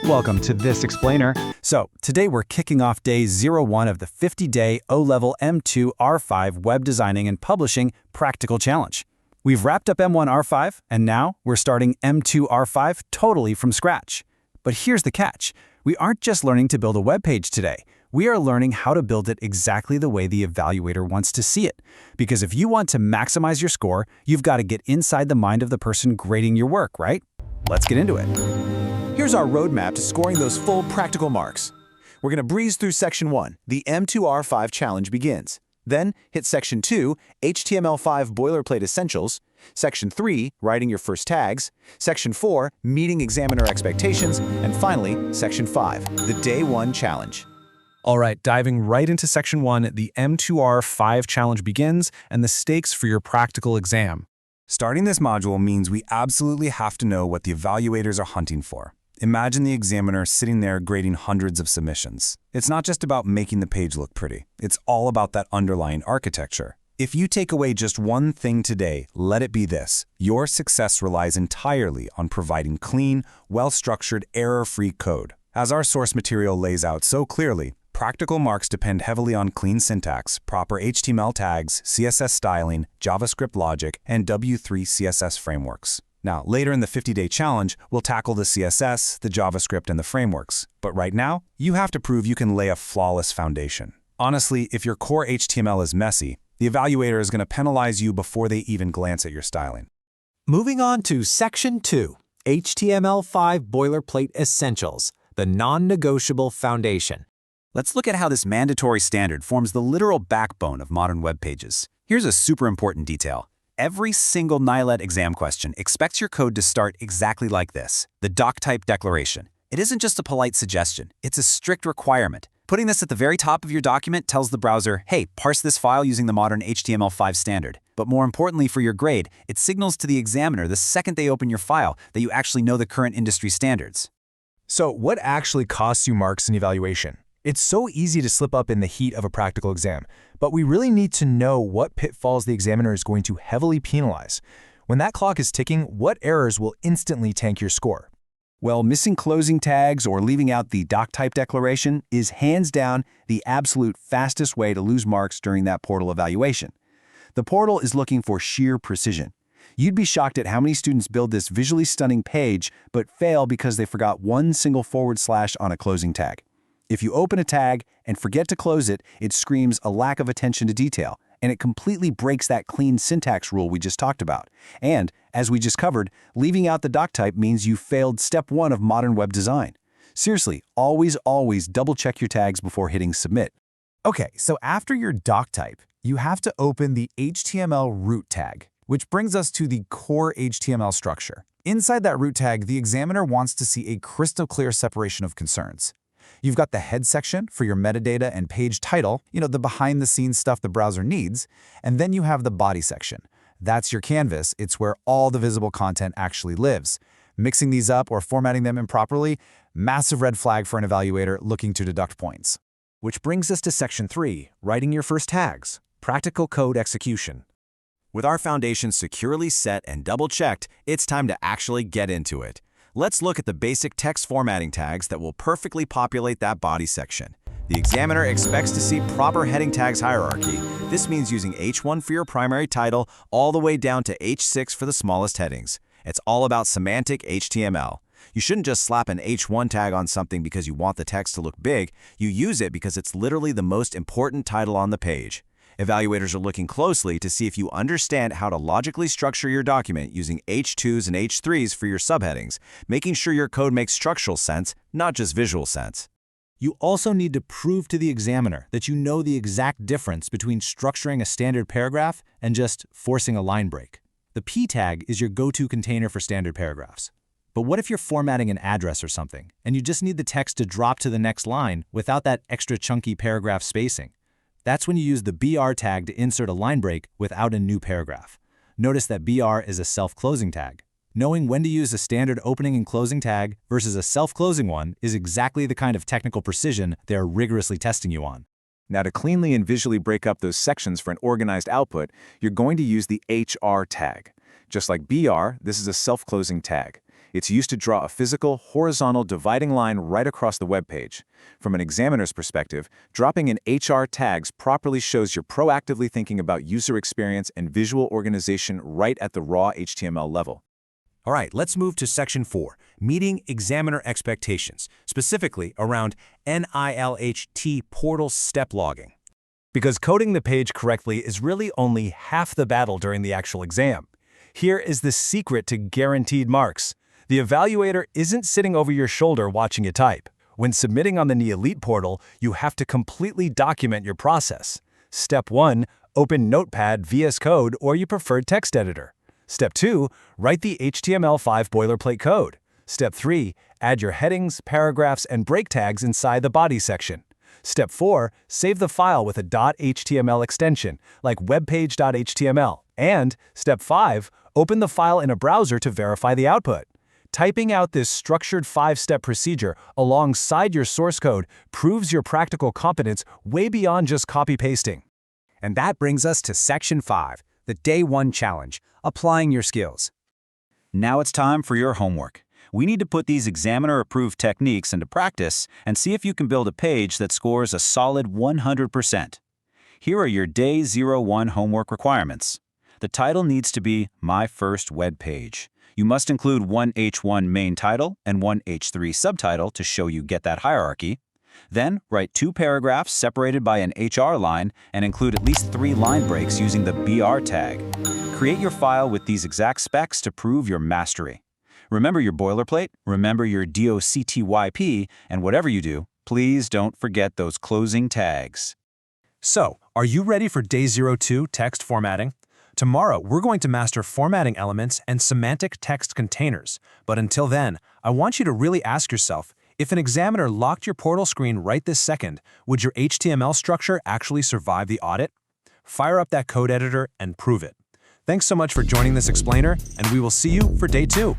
Welcome to This Explainer. So, today we're kicking off day 01 of the 50-day O-Level M2-R5 Web Designing and Publishing Practical Challenge. We've wrapped up M1-R5, and now we're starting M2-R5 totally from scratch. But here's the catch. We aren't just learning to build a web page today. We are learning how to build it exactly the way the evaluator wants to see it. Because if you want to maximize your score, you've got to get inside the mind of the person grading your work, right? Let's get into it. Here's our roadmap to scoring those full practical marks. We're going to breeze through Section 1, the M2-R5 challenge begins. Then hit Section 2, HTML5 Boilerplate Essentials, Section 3, writing your first tags, Section 4, meeting examiner expectations, and finally, Section 5, the Day 1 challenge. All right, diving right into Section 1, the M2-R5 challenge begins and the stakes for your practical exam. Starting this module means we absolutely have to know what the evaluators are hunting for. Imagine the examiner sitting there grading hundreds of submissions. It's not just about making the page look pretty. It's all about that underlying architecture. If you take away just one thing today, let it be this. Your success relies entirely on providing clean, well-structured, error-free code. As our source material lays out so clearly, practical marks depend heavily on clean syntax, proper HTML tags, CSS styling, JavaScript logic, and W3 CSS frameworks. Now, later in the 50-day challenge, we'll tackle the CSS, the JavaScript, and the frameworks. But right now, you have to prove you can lay a flawless foundation. Honestly, if your core HTML is messy, the evaluator is going to penalize you before they even glance at your styling. Moving on to Section 2, HTML5 Boilerplate Essentials, the non-negotiable foundation. Let's look at how this mandatory standard forms the literal backbone of modern web pages. Here's a super important detail. Every single NIELIT exam question expects your code to start exactly like this, the DOCTYPE Declaration. It isn't just a polite suggestion, it's a strict requirement. Putting this at the very top of your document tells the browser, hey, parse this file using the modern HTML5 standard. But more importantly for your grade, it signals to the examiner the second they open your file that you actually know the current industry standards. So what actually costs you marks in evaluation? It's so easy to slip up in the heat of a practical exam, but we really need to know what pitfalls the examiner is going to heavily penalize. When that clock is ticking, what errors will instantly tank your score? Well, missing closing tags or leaving out the DOCTYPE declaration is hands down the absolute fastest way to lose marks during that portal evaluation. The portal is looking for sheer precision. You'd be shocked at how many students build this visually stunning page but fail because they forgot one single / on a closing tag. If you open a tag and forget to close it, it screams a lack of attention to detail, and it completely breaks that clean syntax rule we just talked about. And, as we just covered, leaving out the doctype means you failed step 1 of modern web design. Seriously, always double-check your tags before hitting submit. Okay, so after your doctype, you have to open the HTML root tag, which brings us to the core HTML structure. Inside that root tag, the examiner wants to see a crystal clear separation of concerns. You've got the head section for your metadata and page title, the behind-the-scenes stuff the browser needs, and then you have the body section. That's your canvas. It's where all the visible content actually lives. Mixing these up or formatting them improperly, massive red flag for an evaluator looking to deduct points. Which brings us to Section 3, writing your first tags, practical code execution. With our foundation securely set and double-checked, it's time to actually get into it. Let's look at the basic text formatting tags that will perfectly populate that body section. The examiner expects to see proper heading tags hierarchy. This means using H1 for your primary title all the way down to H6 for the smallest headings. It's all about semantic HTML. You shouldn't just slap an H1 tag on something because you want the text to look big. You use it because it's literally the most important title on the page. Evaluators are looking closely to see if you understand how to logically structure your document using H2s and H3s for your subheadings, making sure your code makes structural sense, not just visual sense. You also need to prove to the examiner that you know the exact difference between structuring a standard paragraph and just forcing a line break. The P tag is your go-to container for standard paragraphs. But what if you're formatting an address or something, and you just need the text to drop to the next line without that extra chunky paragraph spacing? That's when you use the BR tag to insert a line break without a new paragraph. Notice that BR is a self-closing tag. Knowing when to use a standard opening and closing tag versus a self-closing one is exactly the kind of technical precision they're rigorously testing you on. Now, to cleanly and visually break up those sections for an organized output, you're going to use the HR tag. Just like BR, this is a self-closing tag. It's used to draw a physical, horizontal dividing line right across the web page. From an examiner's perspective, dropping in HR tags properly shows you're proactively thinking about user experience and visual organization right at the raw HTML level. All right, let's move to Section 4, Meeting Examiner Expectations, specifically around NIELIT portal step logging. Because coding the page correctly is really only half the battle during the actual exam. Here is the secret to guaranteed marks. The evaluator isn't sitting over your shoulder watching you type. When submitting on the NIELIT portal, you have to completely document your process. Step 1, open Notepad, VS Code, or your preferred text editor. Step 2, write the HTML5 boilerplate code. Step 3, add your headings, paragraphs, and break tags inside the body section. Step 4, save the file with a .html extension, like webpage.html. And Step 5, open the file in a browser to verify the output. Typing out this structured 5-step procedure alongside your source code proves your practical competence way beyond just copy-pasting. And that brings us to Section 5, the Day 1 Challenge, applying your skills. Now it's time for your homework. We need to put these examiner-approved techniques into practice and see if you can build a page that scores a solid 100%. Here are your Day 01 homework requirements. The title needs to be My First Web Page. You must include one H1 main title and one H3 subtitle to show you get that hierarchy. Then, write 2 paragraphs separated by an HR line and include at least 3 line breaks using the BR tag. Create your file with these exact specs to prove your mastery. Remember your boilerplate, remember your DOCTYPE, and whatever you do, please don't forget those closing tags. So, are you ready for Day 02 text formatting? Tomorrow, we're going to master formatting elements and semantic text containers. But until then, I want you to really ask yourself, if an examiner locked your portal screen right this second, would your HTML structure actually survive the audit? Fire up that code editor and prove it. Thanks so much for joining this explainer, and we will see you for Day 2.